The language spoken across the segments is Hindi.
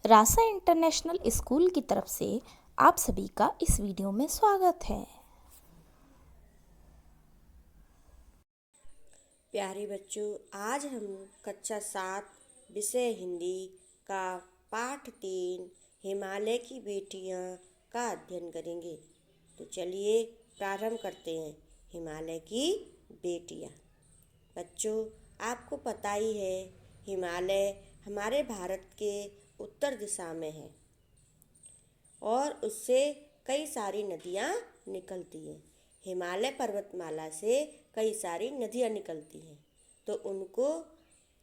रासा इंटरनेशनल स्कूल की तरफ से आप सभी का इस वीडियो में स्वागत है। प्यारे बच्चों, आज हम कक्षा 7 विषय हिंदी का पाठ 3 हिमालय की बेटियां का अध्ययन करेंगे। तो चलिए प्रारंभ करते हैं। हिमालय की बेटियां। बच्चों, आपको पता ही है, हिमालय हमारे भारत के उत्तर दिशा में है और उससे कई सारी नदियाँ निकलती हैं। हिमालय पर्वतमाला से कई सारी नदियाँ निकलती हैं, तो उनको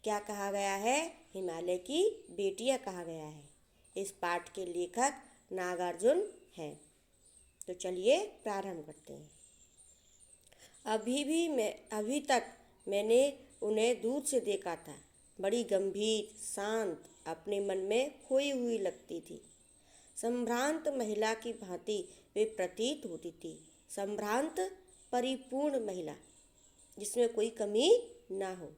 क्या कहा गया है? हिमालय की बेटियाँ कहा गया है। इस पाठ के लेखक नागार्जुन हैं। तो चलिए प्रारंभ करते हैं। अभी तक मैंने उन्हें दूर से देखा था। बड़ी गंभीर, शांत, अपने मन में खोई हुई लगती थी। संभ्रांत महिला की भांति वे प्रतीत होती थी। संभ्रांत, परिपूर्ण महिला जिसमें कोई कमी ना हो।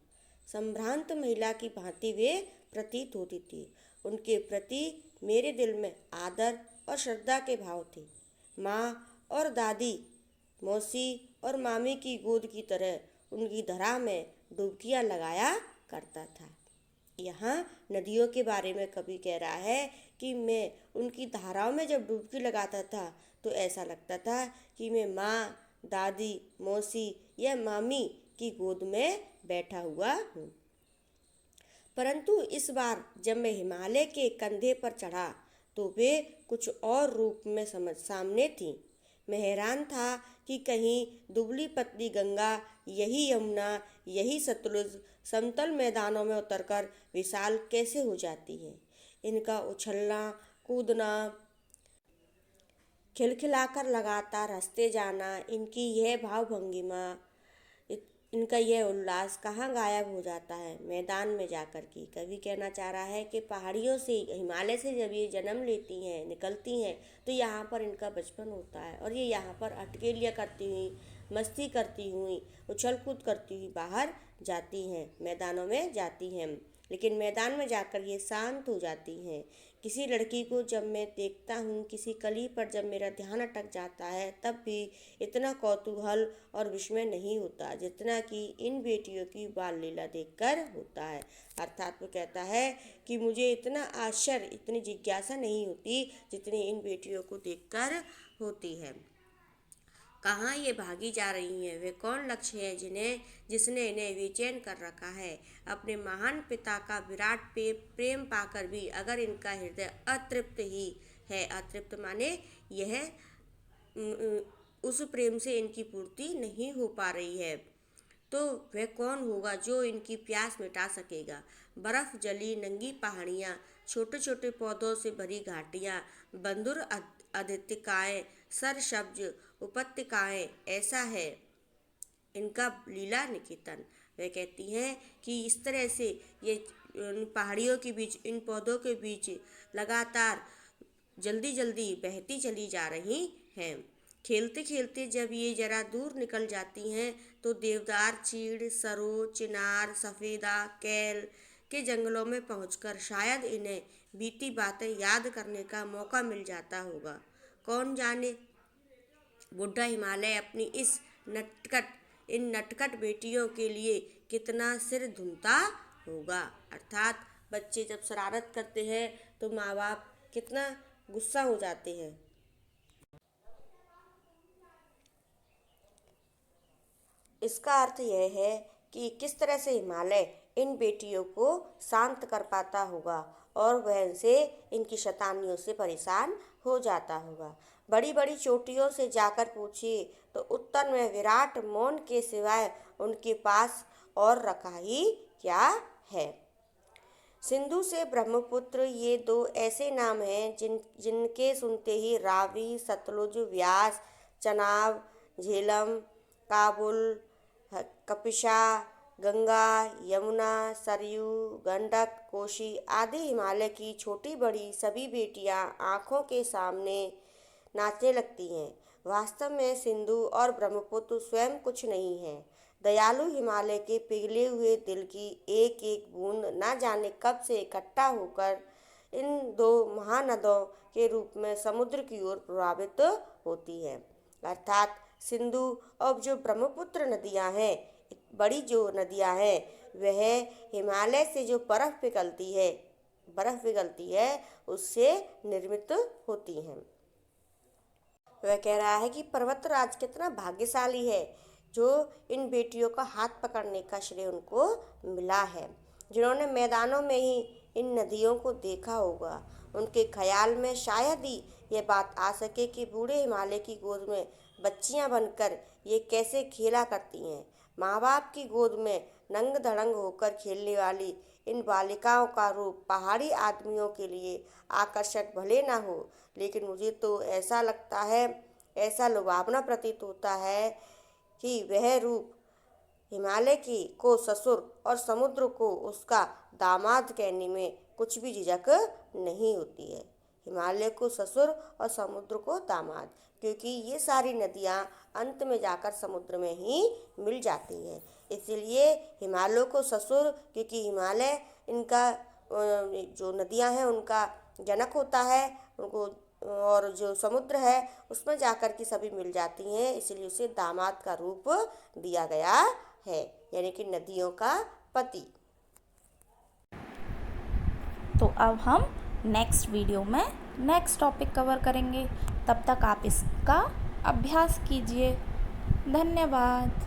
संभ्रांत महिला की भांति वे प्रतीत होती थी। उनके प्रति मेरे दिल में आदर और श्रद्धा के भाव थे। माँ और दादी, मौसी और मामी की गोद की तरह उनकी धरा में डुबकियाँ लगाया करता था। यहाँ नदियों के बारे में कवि कह रहा है कि मैं उनकी धाराओं में जब डुबकी लगाता था तो ऐसा लगता था कि मैं माँ, दादी, मौसी या मामी की गोद में बैठा हुआ हूँ। परंतु इस बार जब मैं हिमालय के कंधे पर चढ़ा तो वे कुछ और रूप में सामने थीं। मैं हैरान था कि कहीं दुबली पतली गंगा, यही यमुना, यही सतलुज समतल मैदानों में उतरकर विशाल कैसे हो जाती है। इनका उछलना, कूदना, खिलखिलाकर लगातार हंसते जाना, इनकी यह भावभंगिमा, इनका यह उल्लास कहाँ गायब हो जाता है? मैदान में जाकर की। कवि कहना चाह रहा है कि पहाड़ियों से, हिमालय से जब ये जन्म लेती हैं, निकलती हैं, तो यहाँ पर इनका बचपन होता है और ये यहाँ पर अटकेलियाँ करती हुई, मस्ती करती हुई, उछल कूद करती हुई बाहर जाती हैं, मैदानों में जाती हैं। लेकिन मैदान में जाकर ये शांत हो जाती हैं। किसी लड़की को जब मैं देखता हूँ, किसी कली पर जब मेरा ध्यान अटक जाता है, तब भी इतना कौतूहल और विस्मय नहीं होता जितना कि इन बेटियों की बाल लीला देखकर होता है। अर्थात वो कहता है कि मुझे इतना आश्चर्य, इतनी जिज्ञासा नहीं होती जितनी इन बेटियों को देखकर होती है। कहाँ ये भागी जा रही हैं? वे कौन लक्ष्य है जिसने इन्हें बेचैन कर रखा है? अपने महान पिता का विराट प्रेम पाकर भी अगर इनका हृदय अतृप्त ही है, अतृप्त माने यह उस प्रेम से इनकी पूर्ति नहीं हो पा रही है, तो वह कौन होगा जो इनकी प्यास मिटा सकेगा? बर्फ जली नंगी पहाड़ियाँ, छोटे छोटे पौधों से भरी घाटियाँ, बंधुर अदितिकाएँ, सरसब्ज उपत्यकाएँ, ऐसा है इनका लीला निकेतन। वह कहती हैं कि इस तरह से ये पहाड़ियों के बीच, इन पौधों के बीच लगातार जल्दी जल्दी बहती चली जा रही हैं। खेलते खेलते जब ये जरा दूर निकल जाती हैं तो देवदार, चीड़, सरो, चिनार, सफ़ेदा, कैल के जंगलों में पहुंचकर शायद इन्हें बीती बातें याद करने का मौका मिल जाता होगा। कौन जाने बुढ़ा हिमालय अपनी इन नटखट बेटियों के लिए कितना सिर धुनता होगा। अर्थात बच्चे जब शरारत करते हैं तो माँ बाप कितना गुस्सा हो जाते हैं। इसका अर्थ यह है कि किस तरह से हिमालय इन बेटियों को शांत कर पाता होगा और वह इनसे, इनकी शैतानियों से परेशान हो जाता होगा। बड़ी बड़ी चोटियों से जाकर पूछिए तो उत्तर में विराट मौन के सिवाय उनके पास और रखा ही क्या है। सिंधु से ब्रह्मपुत्र, ये दो ऐसे नाम हैं जिनके सुनते ही रावी, सतलुज, व्यास, चनाब, झेलम, काबुल, कपिशा, गंगा, यमुना, सरयू, गंडक, कोशी आदि हिमालय की छोटी बड़ी सभी बेटियां आँखों के सामने नाचने लगती हैं। वास्तव में सिंधु और ब्रह्मपुत्र स्वयं कुछ नहीं है। दयालु हिमालय के पिघले हुए दिल की एक एक बूंद ना जाने कब से इकट्ठा होकर इन दो महानदों के रूप में समुद्र की ओर प्रवाहित होती हैं। अर्थात सिंधु और जो ब्रह्मपुत्र नदियां हैं, बड़ी जो नदियां हैं, वह हिमालय से जो बर्फ पिघलती है उससे निर्मित होती हैं। वह कह रहा है कि पर्वतराज कितना भाग्यशाली है जो इन बेटियों का हाथ पकड़ने का श्रेय उनको मिला है। जिन्होंने मैदानों में ही इन नदियों को देखा होगा, उनके ख्याल में शायद ही ये बात आ सके कि बूढ़े हिमालय की गोद में बच्चियां बनकर ये कैसे खेला करती हैं। माँ बाप की गोद में नंग धड़ंग होकर खेलने वाली इन बालिकाओं का रूप पहाड़ी आदमियों के लिए आकर्षक भले ना हो, लेकिन मुझे तो ऐसा लगता है, ऐसा लुभावना प्रतीत होता है कि वह रूप हिमालय की को ससुर और समुद्र को उसका दामाद कहने में कुछ भी झिझक नहीं होती है। हिमालय को ससुर और समुद्र को दामाद, क्योंकि ये सारी नदियाँ अंत में जाकर समुद्र में ही मिल जाती हैं। इसलिए हिमालय को ससुर, क्योंकि हिमालय इनका जो नदियाँ हैं उनका जनक होता है उनको, और जो समुद्र है उसमें जाकर के सभी मिल जाती हैं, इसलिए उसे दामाद का रूप दिया गया है, यानी कि नदियों का पति। तो अब हम नेक्स्ट वीडियो में नेक्स्ट टॉपिक कवर करेंगे। तब तक आप इसका अभ्यास कीजिए। धन्यवाद।